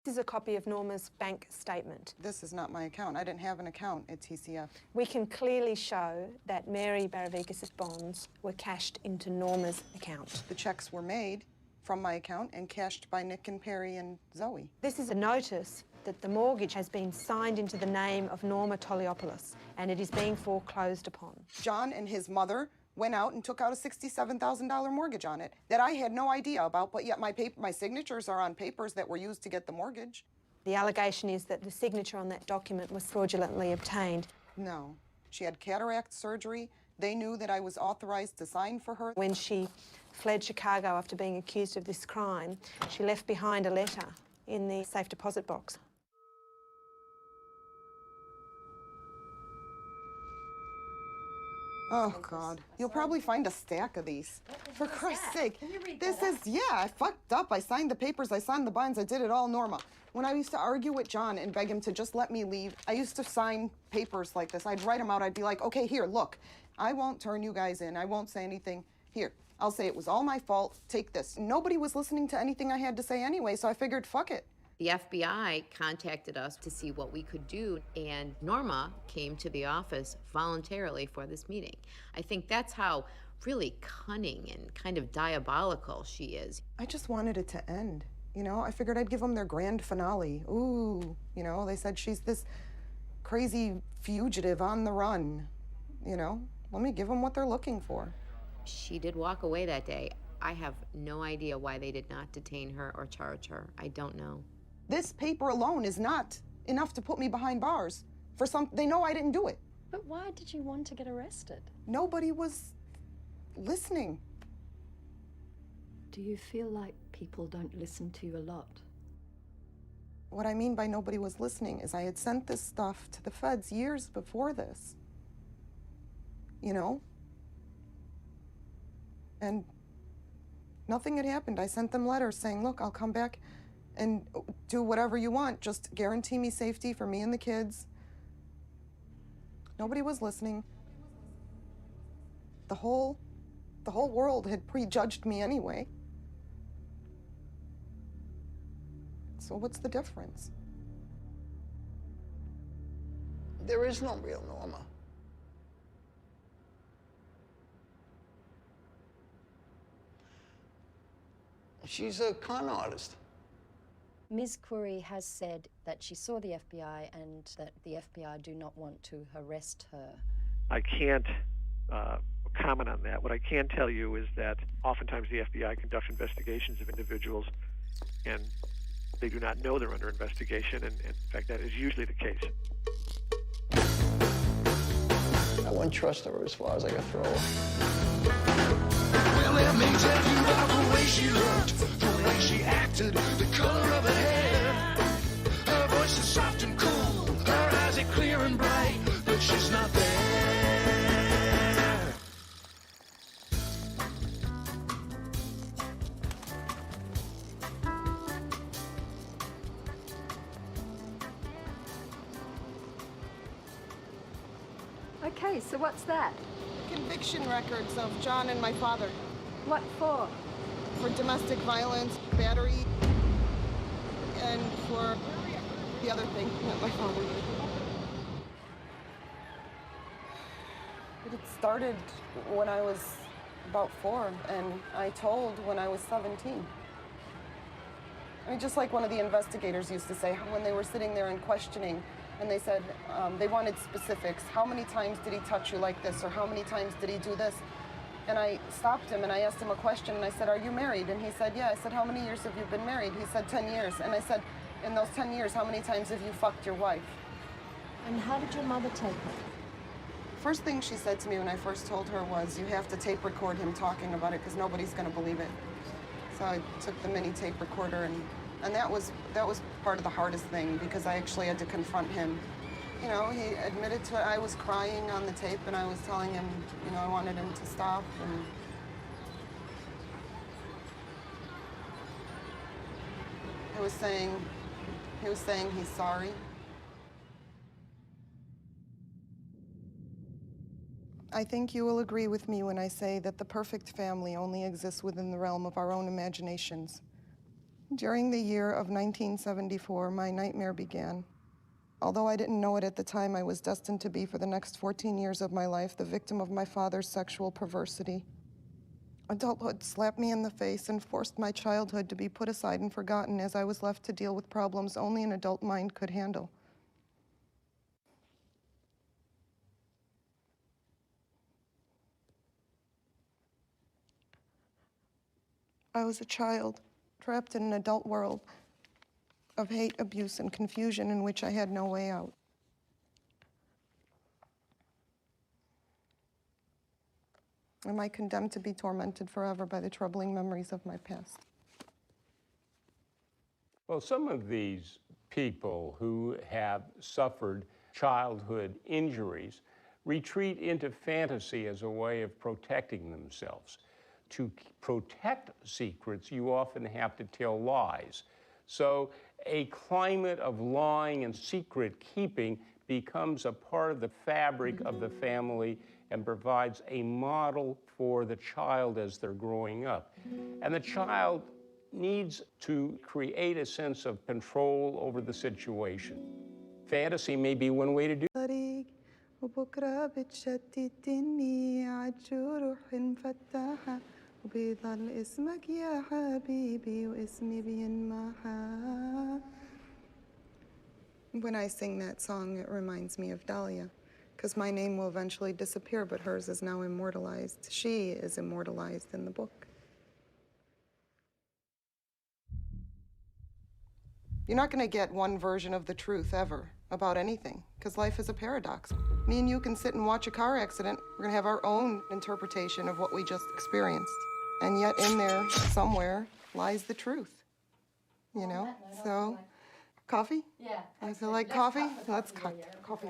This is a copy of Norma's bank statement. This is not my account. I didn't have an account at TCF. We can clearly show that Mary Baravikas' bonds were cashed into Norma's account. The checks were made from my account and cashed by Nick and Perry and Zoe. This is a notice that the mortgage has been signed into the name of Norma Toliopoulos and it is being foreclosed upon. John and his mother went out and took out a $67,000 mortgage on it that I had no idea about, but yet my signatures are on papers that were used to get the mortgage. The allegation is that the signature on that document was fraudulently obtained. No. She had cataract surgery. They knew that I was authorized to sign for her. When she fled Chicago after being accused of this crime, she left behind a letter in the safe deposit box. Oh, God. You'll probably find a stack of these. For Christ's sake. Can you read this that is, yeah, I fucked up. I signed the papers, I signed the bonds, I did it all, Norma. When I used to argue with John and beg him to just let me leave, I used to sign papers like this. I'd write them out, I'd be like, okay, here, look. I won't turn you guys in, I won't say anything. Here, I'll say it was all my fault, take this. Nobody was listening to anything I had to say anyway, so I figured, fuck it. The FBI contacted us to see what we could do, and Norma came to the office voluntarily for this meeting. I think that's how really cunning and kind of diabolical she is. I just wanted it to end, you know? I figured I'd give them their grand finale. Ooh, you know, they said she's this crazy fugitive on the run, you know? Let me give them what they're looking for. She did walk away that day. I have no idea why they did not detain her or charge her. I don't know. This paper alone is not enough to put me behind bars. They know I didn't do it. But why did you want to get arrested? Nobody was listening. Do you feel like people don't listen to you a lot? What I mean by nobody was listening is I had sent this stuff to the feds years before this. You know? And nothing had happened. I sent them letters saying, look, I'll come back and do whatever you want. Just guarantee me safety for me and the kids. Nobody was listening. The whole world had prejudged me anyway. So what's the difference? There is no real Norma. She's a con artist. Ms. Khouri has said that she saw the FBI and that the FBI do not want to arrest her. I can't comment on that. What I can tell you is that oftentimes the FBI conducts investigations of individuals and they do not know they're under investigation, and in fact that is usually the case. I wouldn't trust her as far as I could throw her. Well, let me tell you about the way she looked, the way she acted, the color of her hair. Her voice is soft and cool, her eyes are clear and bright, but she's not there. Okay, so what's that? Conviction records of John and my father. What for? For domestic violence, battery, and for the other thing that my father did. It had started when I was about 4, and I told when I was 17. I mean, just like one of the investigators used to say, when they were sitting there and questioning, and they said they wanted specifics. How many times did he touch you like this, or how many times did he do this? And I stopped him and I asked him a question and I said, are you married? And he said, yeah. I said, how many years have you been married? He said, 10 years. And I said, in those 10 years, how many times have you fucked your wife? And how did your mother take it? First thing she said to me when I first told her was, you have to tape record him talking about it because nobody's going to believe it. So I took the mini tape recorder and that was part of the hardest thing because I actually had to confront him. You know, he admitted to it. I was crying on the tape and I was telling him, you know, I wanted him to stop. And he was saying he's sorry. I think you will agree with me when I say that the perfect family only exists within the realm of our own imaginations. During the year of 1974, my nightmare began. Although I didn't know it at the time, I was destined to be, for the next 14 years of my life, the victim of my father's sexual perversity. Adulthood slapped me in the face and forced my childhood to be put aside and forgotten as I was left to deal with problems only an adult mind could handle. I was a child, trapped in an adult world of hate, abuse, and confusion in which I had no way out. Am I condemned to be tormented forever by the troubling memories of my past? Well, some of these people who have suffered childhood injuries retreat into fantasy as a way of protecting themselves. To protect secrets, you often have to tell lies. So a climate of lying and secret keeping becomes a part of the fabric of the family and provides a model for the child as they're growing up. And the child needs to create a sense of control over the situation. Fantasy may be one way to do it. When I sing that song, it reminds me of Dahlia, because my name will eventually disappear, but hers is now immortalized. She is immortalized in the book. You're not going to get one version of the truth ever about anything, because life is a paradox. Me and you can sit and watch a car accident. We're going to have our own interpretation of what we just experienced. And yet in there, somewhere, lies the truth. You know? So, coffee? Yeah. I feel like coffee? Let's cut. Coffee.